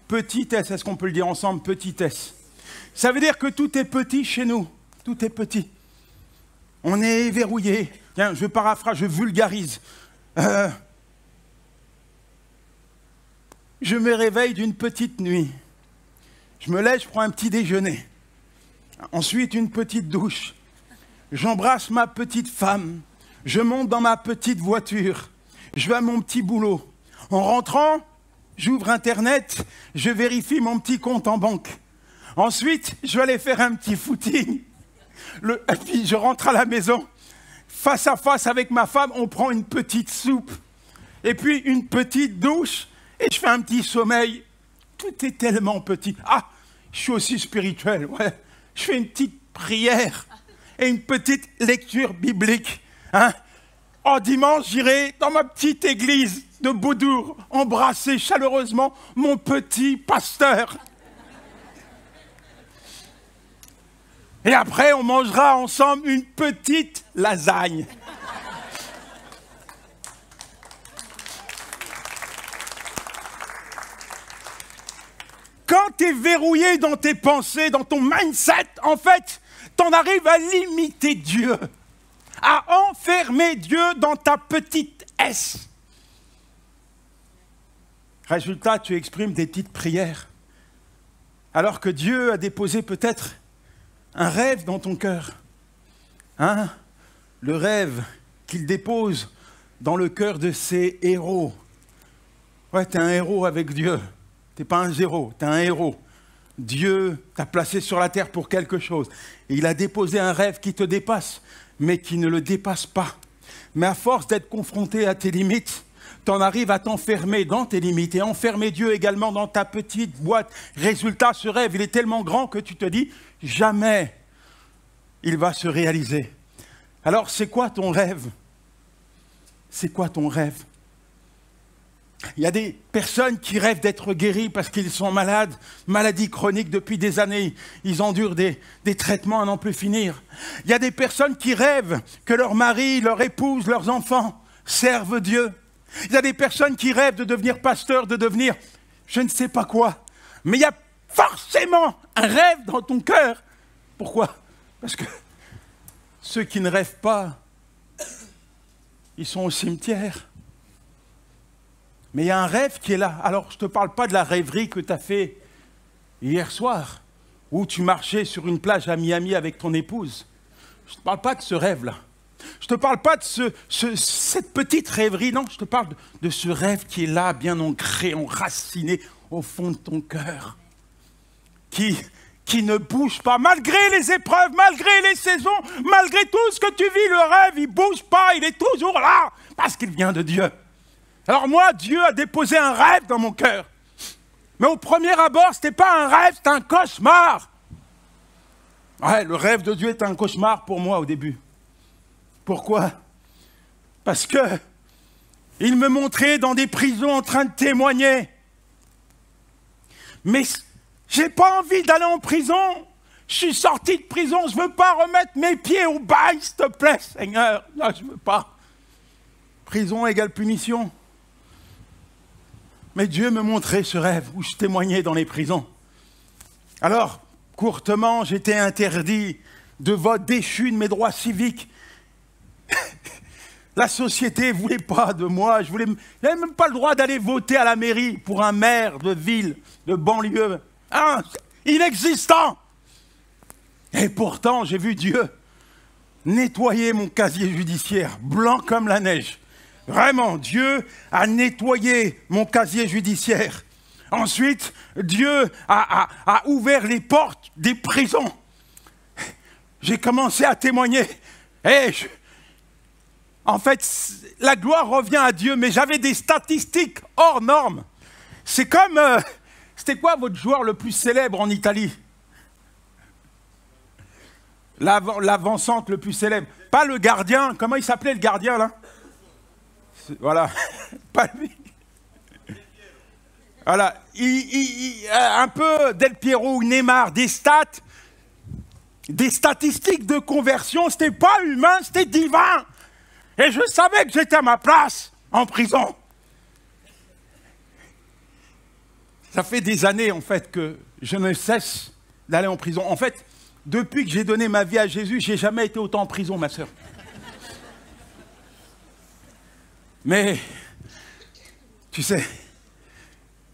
Petitesse, est-ce qu'on peut le dire ensemble? Petitesse. Ça veut dire que tout est petit chez nous. Tout est petit. On est verrouillé. Tiens, je paraphrase, je vulgarise. Je me réveille d'une petite nuit. Je me lève, je prends un petit déjeuner. Ensuite, une petite douche. J'embrasse ma petite femme. Je monte dans ma petite voiture. Je vais à mon petit boulot. En rentrant, j'ouvre Internet. Je vérifie mon petit compte en banque. Ensuite, je vais aller faire un petit footing. Et puis, je rentre à la maison. Face à face avec ma femme, on prend une petite soupe. Et puis, une petite douche. Et je fais un petit sommeil. Tout est tellement petit. Ah, je suis aussi spirituel, ouais. Je fais une petite prière et une petite lecture biblique. Hein. En dimanche, j'irai dans ma petite église de Baudour embrasser chaleureusement mon petit pasteur. Et après, on mangera ensemble une petite lasagne. Quand tu es verrouillé dans tes pensées, dans ton mindset, en fait, tu en arrives à limiter Dieu, à enfermer Dieu dans ta petite S. Résultat, tu exprimes des petites prières, alors que Dieu a déposé peut-être un rêve dans ton cœur. Hein? Le rêve qu'il dépose dans le cœur de ses héros. Ouais, tu es un héros avec Dieu. Tu n'es pas un zéro, tu es un héros. Dieu t'a placé sur la terre pour quelque chose. Et il a déposé un rêve qui te dépasse, mais qui ne le dépasse pas. Mais à force d'être confronté à tes limites, tu en arrives à t'enfermer dans tes limites et enfermer Dieu également dans ta petite boîte. Résultat, ce rêve, il est tellement grand que tu te dis, jamais il va se réaliser. Alors, c'est quoi ton rêve? C'est quoi ton rêve? Il y a des personnes qui rêvent d'être guéries parce qu'ils sont malades, maladies chroniques depuis des années. Ils endurent des traitements à n'en plus finir. Il y a des personnes qui rêvent que leur mari, leur épouse, leurs enfants servent Dieu. Il y a des personnes qui rêvent de devenir pasteur, de devenir je ne sais pas quoi. Mais il y a forcément un rêve dans ton cœur. Pourquoi? Parce que ceux qui ne rêvent pas, ils sont au cimetière. Mais il y a un rêve qui est là. Alors, je ne te parle pas de la rêverie que tu as fait hier soir, où tu marchais sur une plage à Miami avec ton épouse. Je ne te parle pas de ce rêve-là. Je ne te parle pas de cette petite rêverie. Non, je te parle de ce rêve qui est là, bien ancré, enraciné au fond de ton cœur. Qui ne bouge pas, malgré les épreuves, malgré les saisons, malgré tout ce que tu vis, le rêve, il ne bouge pas, il est toujours là, parce qu'il vient de Dieu. Alors moi, Dieu a déposé un rêve dans mon cœur. Mais au premier abord, ce n'était pas un rêve, c'était un cauchemar. Ouais, le rêve de Dieu était un cauchemar pour moi au début. Pourquoi? Parce que il me montrait dans des prisons en train de témoigner. Mais j'ai pas envie d'aller en prison. Je suis sorti de prison, je ne veux pas remettre mes pieds au bail, s'il te plaît, Seigneur. Non, je ne veux pas. Prison égale punition. Mais Dieu me montrait ce rêve où je témoignais dans les prisons. Alors, courtement, j'étais interdit de vote, déchu de mes droits civiques. La société ne voulait pas de moi. Je n'avais même pas le droit d'aller voter à la mairie pour un maire de ville, de banlieue. Hein, inexistant. Et pourtant, j'ai vu Dieu nettoyer mon casier judiciaire, blanc comme la neige. Vraiment, Dieu a nettoyé mon casier judiciaire. Ensuite, Dieu a ouvert les portes des prisons. J'ai commencé à témoigner. En fait, la gloire revient à Dieu, mais j'avais des statistiques hors normes. C'est comme... c'était quoi votre joueur le plus célèbre en Italie? L'avancante le plus célèbre. Pas le gardien. Comment il s'appelait le gardien, là? Voilà. Pas lui. Voilà, un peu Del Piero ou Neymar, des statistiques de conversion, c'était pas humain, c'était divin. Et je savais que j'étais à ma place en prison. Ça fait des années, en fait, que je ne cesse d'aller en prison. En fait, depuis que j'ai donné ma vie à Jésus, j'ai jamais été autant en prison, ma sœur. Mais, tu sais,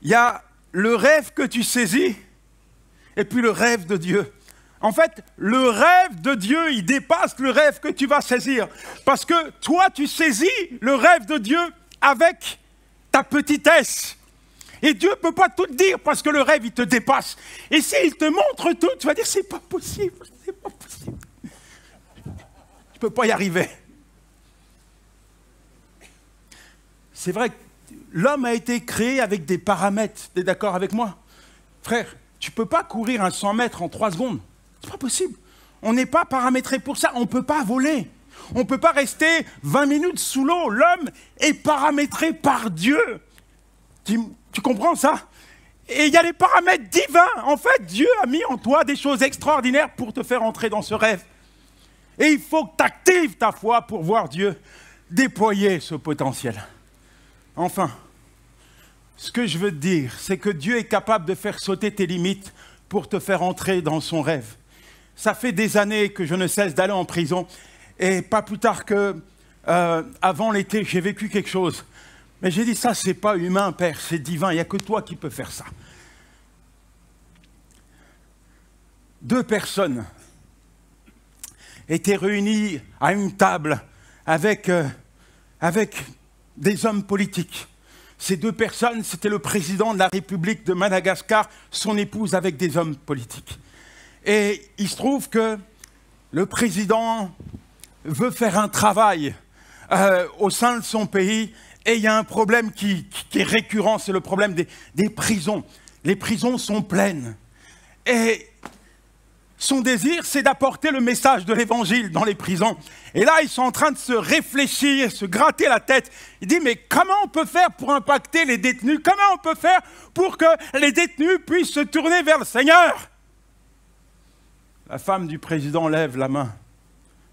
il y a le rêve que tu saisis et puis le rêve de Dieu. En fait, le rêve de Dieu, il dépasse le rêve que tu vas saisir. Parce que toi, tu saisis le rêve de Dieu avec ta petitesse. Et Dieu ne peut pas tout te dire parce que le rêve, il te dépasse. Et s'il te montre tout, tu vas dire, c'est pas possible, c'est pas possible. Je ne peux pas y arriver. C'est vrai que l'homme a été créé avec des paramètres. Tu es d'accord avec moi? Frère, tu ne peux pas courir un 100 mètres en 3 secondes. C'est pas possible. On n'est pas paramétré pour ça. On ne peut pas voler. On ne peut pas rester 20 minutes sous l'eau. L'homme est paramétré par Dieu. Tu comprends ça? Et il y a les paramètres divins. En fait, Dieu a mis en toi des choses extraordinaires pour te faire entrer dans ce rêve. Et il faut que tu actives ta foi pour voir Dieu déployer ce potentiel. Enfin, ce que je veux te dire, c'est que Dieu est capable de faire sauter tes limites pour te faire entrer dans son rêve. Ça fait des années que je ne cesse d'aller en prison. Et pas plus tard que avant l'été, j'ai vécu quelque chose. Mais j'ai dit, ça, c'est pas humain, Père, c'est divin. Il n'y a que toi qui peux faire ça. 2 personnes étaient réunies à une table avec des hommes politiques. Ces 2 personnes, c'était le président de la République de Madagascar, son épouse avec des hommes politiques. Et il se trouve que le président veut faire un travail au sein de son pays et il y a un problème qui est récurrent, c'est le problème des prisons. Les prisons sont pleines. Et son désir, c'est d'apporter le message de l'évangile dans les prisons. Et là, ils sont en train de se réfléchir, se gratter la tête. Il dit, mais comment on peut faire pour impacter les détenus? Comment on peut faire pour que les détenus puissent se tourner vers le Seigneur? La femme du président lève la main.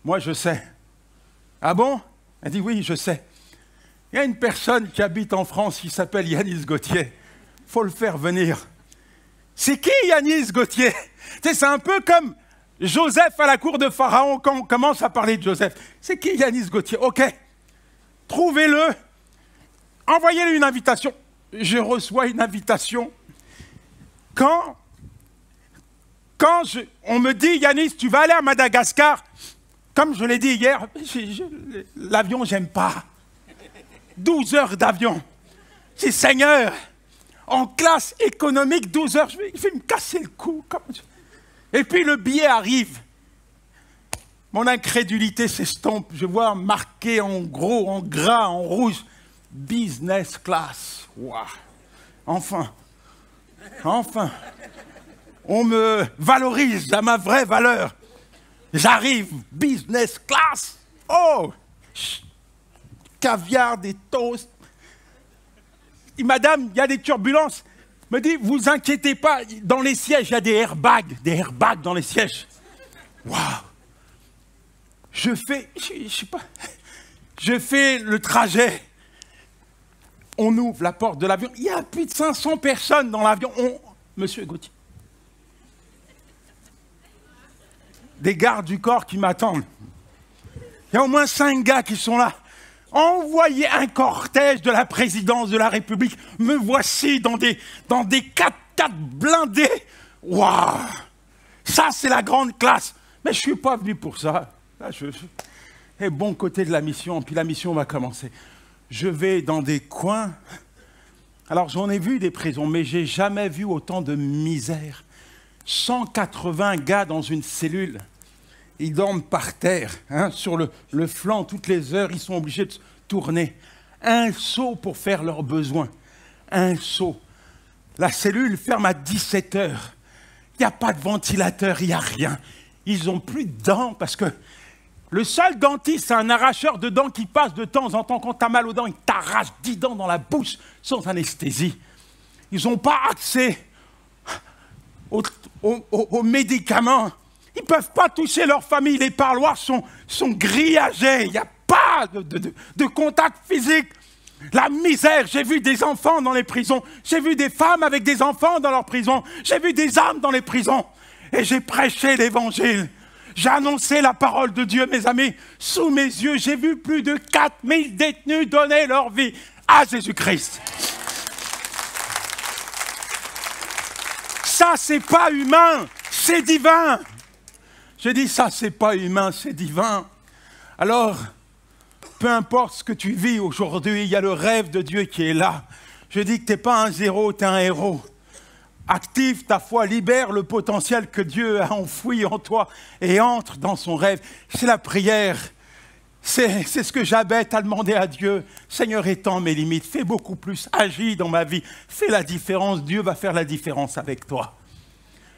Moi, je sais. Ah bon? Elle dit, oui, je sais. Il y a une personne qui habite en France qui s'appelle Yanis Gauthier. Il faut le faire venir. C'est qui Yanis Gauthier? Tu sais, c'est un peu comme Joseph à la cour de Pharaon quand on commence à parler de Joseph. C'est qui Yanis Gauthier? Ok, trouvez-le, envoyez-lui une invitation. Je reçois une invitation. Quand on me dit, Yanis, tu vas aller à Madagascar, comme je l'ai dit hier, l'avion, j'aime pas. 12 heures d'avion. C'est Seigneur, en classe économique, 12 heures, je vais me casser le cou. Et puis le billet arrive. Mon incrédulité s'estompe. Je vois marqué en gros, en gras, en rouge, business class. Wow. Enfin, on me valorise à ma vraie valeur. J'arrive, business class. Oh, caviar, des toasts. Et madame, il y a des turbulences. Me dit, vous inquiétez pas, dans les sièges, il y a des airbags dans les sièges. Waouh! Je fais le trajet. On ouvre la porte de l'avion. Il y a plus de 500 personnes dans l'avion. Monsieur Gauthier. Des gardes du corps qui m'attendent. Il y a au moins 5 gars qui sont là. Envoyez un cortège de la présidence de la République. Me voici dans des 4x4 blindés. Waouh! Ça, c'est la grande classe. Mais je ne suis pas venu pour ça. Là, et bon côté de la mission, puis la mission va commencer. Je vais dans des coins. Alors, j'en ai vu des prisons, mais je n'ai jamais vu autant de misère. 180 gars dans une cellule. Ils dorment par terre, hein, sur le flanc, toutes les heures, ils sont obligés de tourner. Un seau pour faire leurs besoins. Un seau. La cellule ferme à 17 heures. Il n'y a pas de ventilateur, il n'y a rien. Ils n'ont plus de dents parce que le seul dentiste, c'est un arracheur de dents qui passe de temps en temps. Quand tu as mal aux dents, il t'arrache 10 dents dans la bouche sans anesthésie. ils n'ont pas accès aux médicaments. Ils ne peuvent pas toucher leur famille. Les parloirs sont grillagés. Il n'y a pas de contact physique. La misère. J'ai vu des enfants dans les prisons. J'ai vu des femmes avec des enfants dans leurs prisons. J'ai vu des âmes dans les prisons. Et j'ai prêché l'évangile. J'ai annoncé la parole de Dieu, mes amis. Sous mes yeux, j'ai vu plus de 4000 détenus donner leur vie à Jésus-Christ. Ça, c'est pas humain, c'est divin. Je dis, ça, c'est pas humain, c'est divin. Alors, peu importe ce que tu vis aujourd'hui, il y a le rêve de Dieu qui est là. Je dis que tu n'es pas un zéro, tu es un héros. Active ta foi, libère le potentiel que Dieu a enfoui en toi et entre dans son rêve. C'est la prière. C'est ce que j'avais à demander à Dieu. Seigneur, étends mes limites, fais beaucoup plus, agis dans ma vie, fais la différence. Dieu va faire la différence avec toi.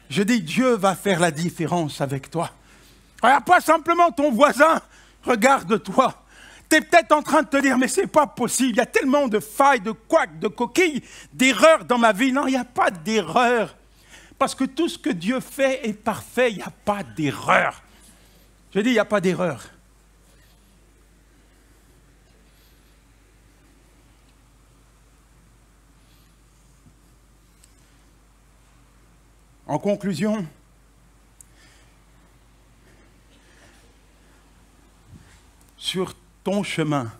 Je dis, Dieu va faire la différence avec toi. Regarde pas simplement ton voisin, regarde-toi. Tu es peut-être en train de te dire, mais c'est pas possible, il y a tellement de failles, de couacs, de coquilles, d'erreurs dans ma vie. Non, il n'y a pas d'erreur. Parce que tout ce que Dieu fait est parfait, il n'y a pas d'erreur. Je dis, il n'y a pas d'erreur. En conclusion, sur ton chemin,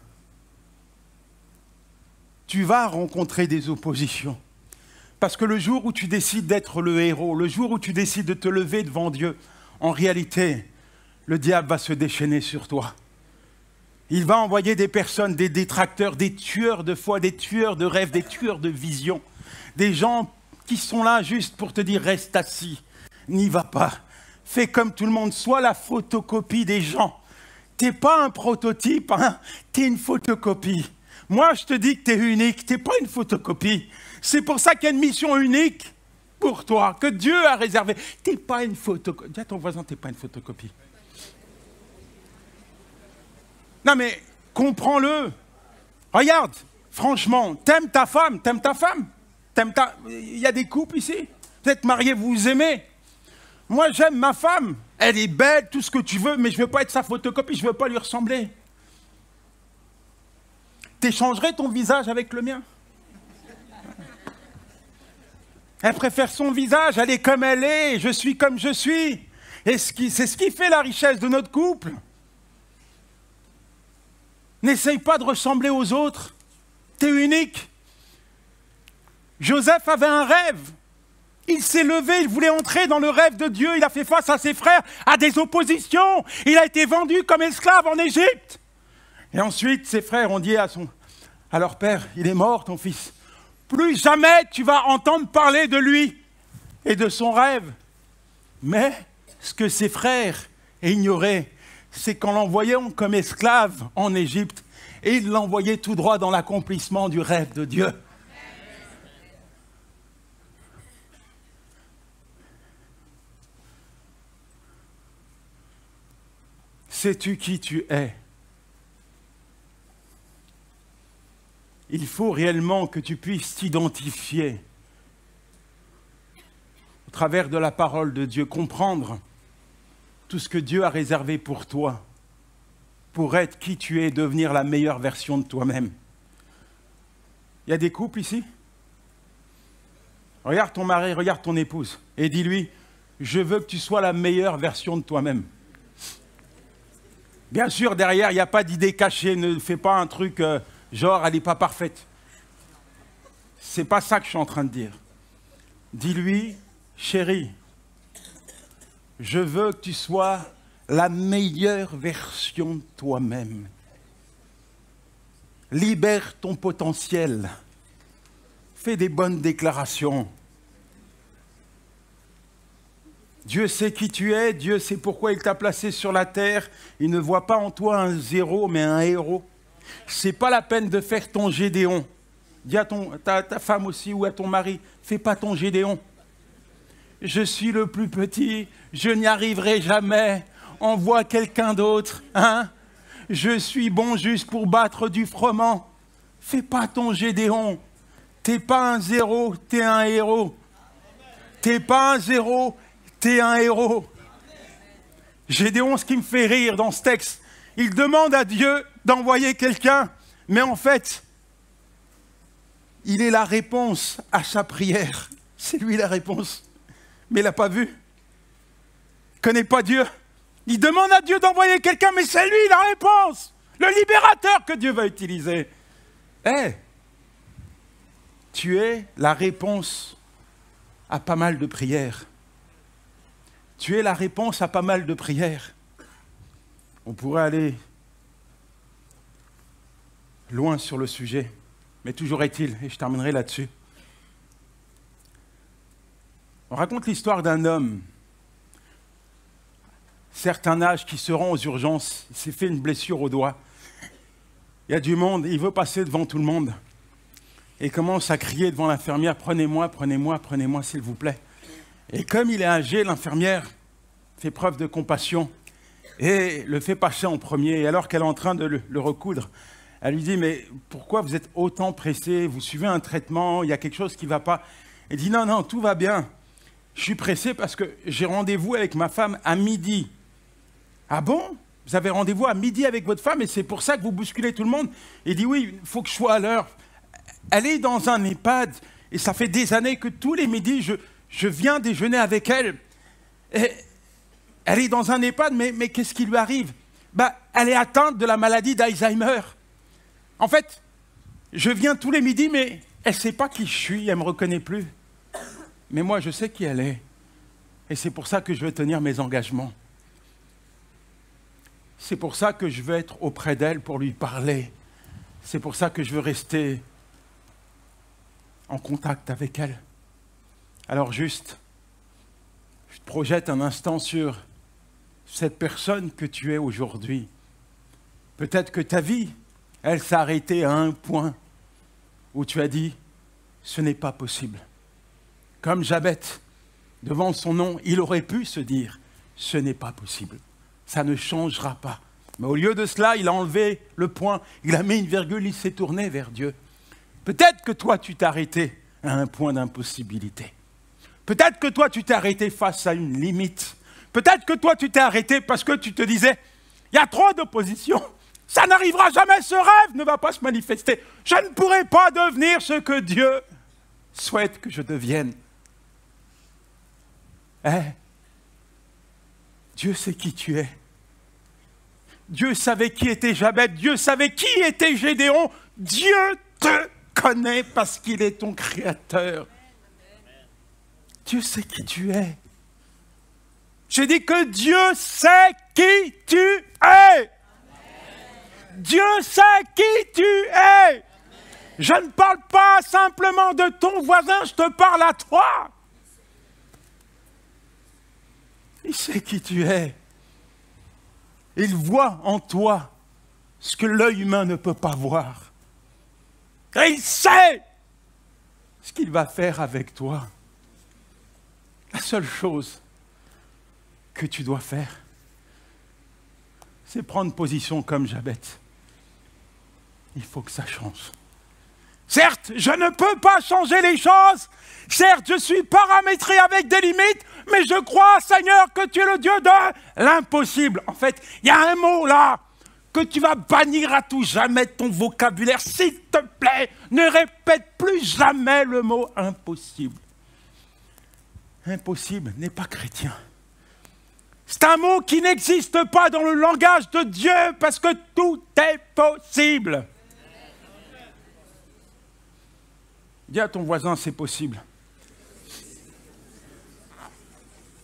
tu vas rencontrer des oppositions. Parce que le jour où tu décides d'être le héros, le jour où tu décides de te lever devant Dieu, en réalité, le diable va se déchaîner sur toi. Il va envoyer des personnes, des détracteurs, des tueurs de foi, des tueurs de rêves, des tueurs de visions, des gens qui sont là juste pour te dire « reste assis, n'y va pas, fais comme tout le monde, sois la photocopie des gens ». Tu n'es pas un prototype, hein? Tu es une photocopie. Moi, je te dis que tu es unique, tu n'es pas une photocopie. C'est pour ça qu'il y a une mission unique pour toi, que Dieu a réservée. Tu n'es pas une photocopie. Dis à ton voisin, tu n'es pas une photocopie. Non mais, comprends-le. Regarde, franchement, t'aimes ta femme. Il y a des couples ici. Vous êtes mariés, vous vous aimez. Moi, j'aime ma femme. Elle est belle, tout ce que tu veux, mais je ne veux pas être sa photocopie, je ne veux pas lui ressembler. T'échangerais ton visage avec le mien? Elle préfère son visage, elle est comme elle est, je suis comme je suis. Et c'est ce qui fait la richesse de notre couple. N'essaye pas de ressembler aux autres. T'es unique. Joseph avait un rêve. Il s'est levé, il voulait entrer dans le rêve de Dieu. Il a fait face à ses frères, à des oppositions. Il a été vendu comme esclave en Égypte. Et ensuite, ses frères ont dit à leur père, il est mort ton fils. Plus jamais tu vas entendre parler de lui et de son rêve. Mais ce que ses frères ignoraient, c'est qu'en l'envoyant comme esclave en Égypte, et il l'envoyait tout droit dans l'accomplissement du rêve de Dieu. Sais-tu qui tu es? Il faut réellement que tu puisses t'identifier au travers de la parole de Dieu, comprendre tout ce que Dieu a réservé pour toi, pour être qui tu es, devenir la meilleure version de toi-même. Il y a des couples ici? Regarde ton mari, regarde ton épouse et dis-lui, je veux que tu sois la meilleure version de toi-même. Bien sûr, derrière, il n'y a pas d'idée cachée. Ne fais pas un truc genre, elle n'est pas parfaite. C'est pas ça que je suis en train de dire. Dis-lui, chérie, je veux que tu sois la meilleure version de toi-même. Libère ton potentiel. Fais des bonnes déclarations. Dieu sait qui tu es, Dieu sait pourquoi il t'a placé sur la terre. Il ne voit pas en toi un zéro, mais un héros. C'est pas la peine de faire ton Gédéon. Dis à ta femme aussi ou à ton mari, fais pas ton Gédéon. Je suis le plus petit, je n'y arriverai jamais. Envoie quelqu'un d'autre, hein? Je suis bon juste pour battre du froment. Fais pas ton Gédéon. T'es pas un zéro, t'es un héros. T'es pas un zéro, t'es un héros. Gédéon, ce qui me fait rire dans ce texte, il demande à Dieu d'envoyer quelqu'un, mais en fait, il est la réponse à sa prière. C'est lui la réponse. Mais il n'a pas vu. Il ne connaît pas Dieu. Il demande à Dieu d'envoyer quelqu'un, mais c'est lui la réponse. Le libérateur que Dieu va utiliser. Tu es la réponse à pas mal de prières. Tu es la réponse à pas mal de prières. On pourrait aller loin sur le sujet, mais toujours est-il, et je terminerai là-dessus. On raconte l'histoire d'un homme, certain âge, qui se rend aux urgences. Il s'est fait une blessure au doigt. Il y a du monde, il veut passer devant tout le monde. Et il commence à crier devant l'infirmière, prenez-moi, prenez-moi, prenez-moi, s'il vous plaît. Et comme il est âgé, l'infirmière fait preuve de compassion et le fait passer en premier. Et alors qu'elle est en train de le recoudre, elle lui dit, mais pourquoi vous êtes autant pressé? Vous suivez un traitement, il y a quelque chose qui ne va pas. Il dit, non, non, tout va bien. Je suis pressé parce que j'ai rendez-vous avec ma femme à midi. Ah bon? Vous avez rendez-vous à midi avec votre femme et c'est pour ça que vous bousculez tout le monde? Il dit, oui, il faut que je sois à l'heure. Elle est dans un EHPAD et ça fait des années que tous les midis, je viens déjeuner avec elle. Et elle est dans un EHPAD, mais qu'est-ce qui lui arrive? Elle est atteinte de la maladie d'Alzheimer. En fait, je viens tous les midis, mais elle ne sait pas qui je suis, elle ne me reconnaît plus. Mais moi, je sais qui elle est. Et c'est pour ça que je vais tenir mes engagements. C'est pour ça que je veux être auprès d'elle pour lui parler. C'est pour ça que je veux rester en contact avec elle. Alors juste, je te projette un instant sur cette personne que tu es aujourd'hui. Peut-être que ta vie, elle s'est arrêtée à un point où tu as dit, ce n'est pas possible. Comme Jabez, devant son nom, il aurait pu se dire, ce n'est pas possible. Ça ne changera pas. Mais au lieu de cela, il a enlevé le point, il a mis une virgule, il s'est tourné vers Dieu. Peut-être que toi, tu t'es arrêté à un point d'impossibilité. Peut-être que toi, tu t'es arrêté face à une limite. Peut-être que toi, tu t'es arrêté parce que tu te disais, il y a trop d'opposition. Ça n'arrivera jamais, ce rêve ne va pas se manifester. Je ne pourrai pas devenir ce que Dieu souhaite que je devienne. Dieu sait qui tu es. Dieu savait qui était Jabez. Dieu savait qui était Gédéon. Dieu te connaît parce qu'il est ton créateur. Dieu sait qui tu es. J'ai dit que Dieu sait qui tu es. Dieu sait qui tu es. Je ne parle pas simplement de ton voisin, je te parle à toi. Il sait qui tu es. Il voit en toi ce que l'œil humain ne peut pas voir. Et il sait ce qu'il va faire avec toi. La seule chose que tu dois faire, c'est prendre position comme Jabez. Il faut que ça change. Certes, je ne peux pas changer les choses. Certes, je suis paramétré avec des limites, mais je crois, Seigneur, que tu es le Dieu de l'impossible. En fait, il y a un mot là que tu vas bannir à tout jamais de ton vocabulaire. S'il te plaît, ne répète plus jamais le mot impossible. Impossible n'est pas chrétien. C'est un mot qui n'existe pas dans le langage de Dieu parce que tout est possible. Dis à ton voisin, c'est possible.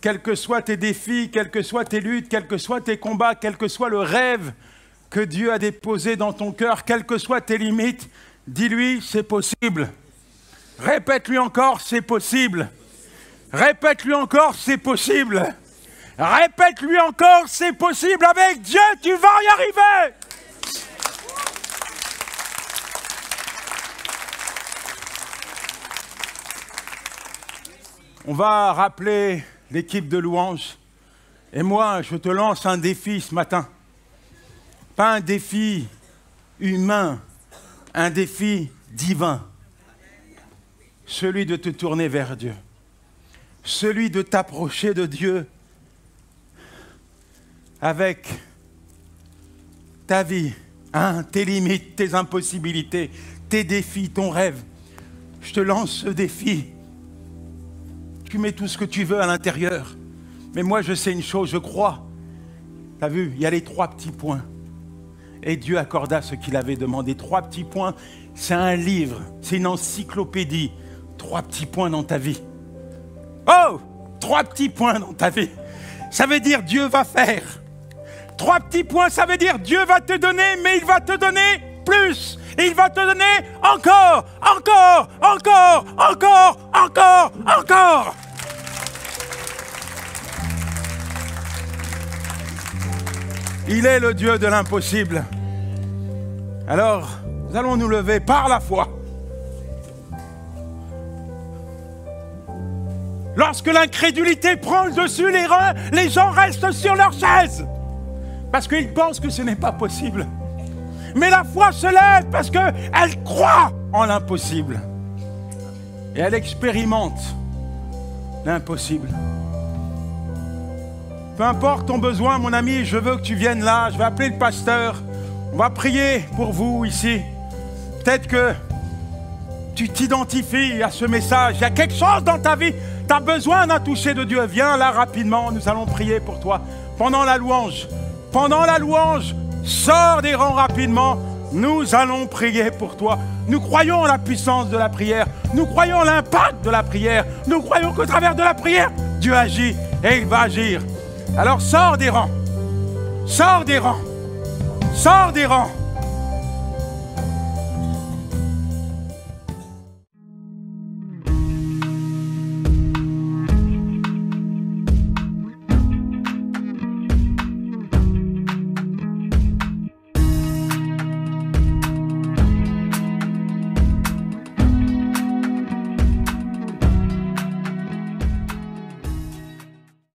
Quels que soient tes défis, quelles que soient tes luttes, quels que soient tes combats, quel que soit le rêve que Dieu a déposé dans ton cœur, quelles que soient tes limites, dis-lui, c'est possible. Répète-lui encore, c'est possible. Répète-lui encore, c'est possible. Répète-lui encore, c'est possible. Avec Dieu, tu vas y arriver. On va rappeler l'équipe de louanges. Et moi, je te lance un défi ce matin. Pas un défi humain, un défi divin. celui de te tourner vers Dieu, celui de t'approcher de Dieu avec ta vie, hein, tes limites, tes impossibilités, tes défis, ton rêve. Je te lance ce défi. Tu mets tout ce que tu veux à l'intérieur. Mais moi, je sais une chose, je crois. Tu as vu, il y a les 3 petits points. Et Dieu accorda ce qu'il avait demandé. 3 petits points, c'est un livre, c'est une encyclopédie. 3 petits points dans ta vie. Oh, 3 petits points dans ta vie. Ça veut dire Dieu va faire. 3 petits points, ça veut dire Dieu va te donner, mais il va te donner plus. Et il va te donner encore, encore, encore, encore, encore, encore. Il est le Dieu de l'impossible. Alors, nous allons nous lever par la foi. Lorsque l'incrédulité prend le dessus, les gens restent sur leur chaise. Parce qu'ils pensent que ce n'est pas possible. Mais la foi se lève parce qu'elle croit en l'impossible. Et elle expérimente l'impossible. Peu importe ton besoin, mon ami, je veux que tu viennes là. Je vais appeler le pasteur. On va prier pour vous ici. Peut-être que tu t'identifies à ce message. Il y a quelque chose dans ta vie. Tu as besoin d'un toucher de Dieu. Viens là rapidement. Nous allons prier pour toi. Pendant la louange, sors des rangs rapidement. Nous allons prier pour toi. Nous croyons en la puissance de la prière. Nous croyons en l'impact de la prière. Nous croyons qu'au travers de la prière, Dieu agit et il va agir. Alors sors des rangs. Sors des rangs. Sors des rangs.